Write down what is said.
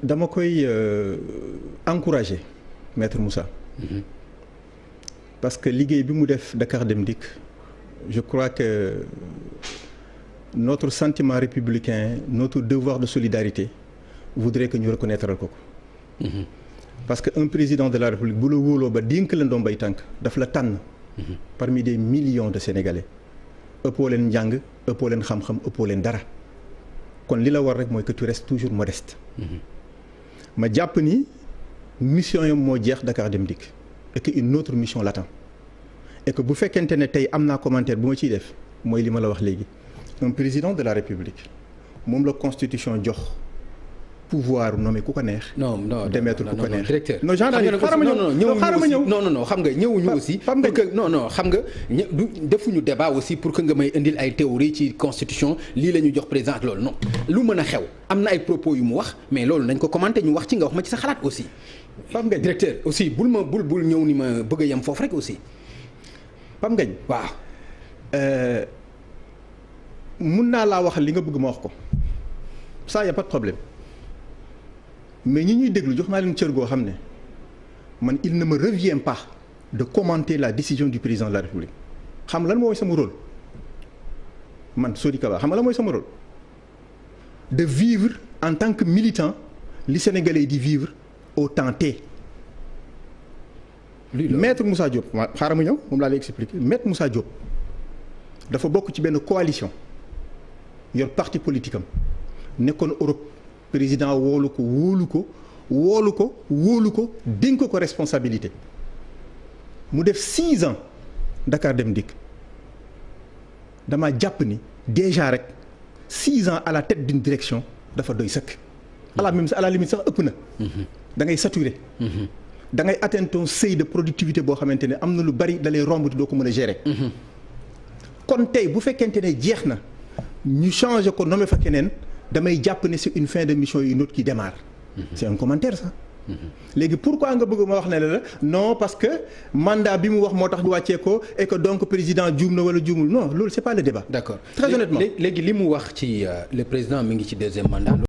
dama koy encourager maître Moussa. Parce que liggéey bi mu def Dakar Dem Dikk je crois que notre sentiment républicain notre devoir de solidarité voudrait que ñu reconnaître ko. Parce que un président de la République bu la wóoloo ba dénk la ndombay tànk daf la tànn. parmi des millions de Sénégalais ëppoo leen njàng ëppoo leen xam-xam ëppoo leen dara kon li la war rek mooy que tu restes toujours modeste. ma jàpp ni mission yam moo jeex Dakar Dem Dikk et que une autre mission l'attend et que bu fekkente ne tey am naa commentaire bu ma ciy def mooy li ma la wax léegi un président de la République moom la constitution jox pouvoir nommer ku ko neex. non démettre ku ko neex. directeur non xaaral ma ñëw non xam nga ñëwuñu aussi. pour que non xam nga defuñu débat aussi pour que nga may indil ay théorie ci constitution lii la ñu jox président ak loolu non. lu mën a xew am na ay propos yu mu wax mais loolu nañ ko commenter ñu wax ci nga wax ma ci sa xalaat aussi. Pape Ngagne directeur aussi bul ñëw ni ma bëgg a yem foofu rek aussi. Pape Ngagne waaw. mun naa laa wax li nga bëgg ma wax ko ça y a pas de problème. mais ñi ñuy déglu jox naa leen cër goo xam ne man il ne me revient pas de commenter la décision du président de la République xam lan mooy sama rôle man Sory Kaba xam nga lan mooy sama rôle de vivre en tant que militant li Sénégalais di vivre au temps T. Maître Moussa Diop xaaral ma ñëw moom laa lay expliquer Maître Moussa Diop dafa bokk ci benn coalition yor parti politique am nekkoon Europe. président wóolu ko dénk ko responsabilité mu def 6 ans Dakar Dem Dikk dama jàpp ni déjà rek 6 ans à la tête d'une direction dafa doy sëkk. à la limite sax ëpp na. da ngay saturé. da ngay atteindre ton seuil de productivité boo xamante ne am na lu bari da lay romb doo ko mën a gérer. kon tey bu fekkente ne jeex na ñu changé ko nommé fa keneen. damay jàpp ne c'est une fin de mission une autre qui démarre. C'est un commentaire ça. léegi pourquoi nga bëgg ma wax ne la non parce que mandat bi mu wax moo tax ñu wàccee ko et que donc président juum na wala juumul non loolu c'est pas le débat. D'accord très honnêtement léegi li mu wax ci le président mi ngi ci deuxième mandat.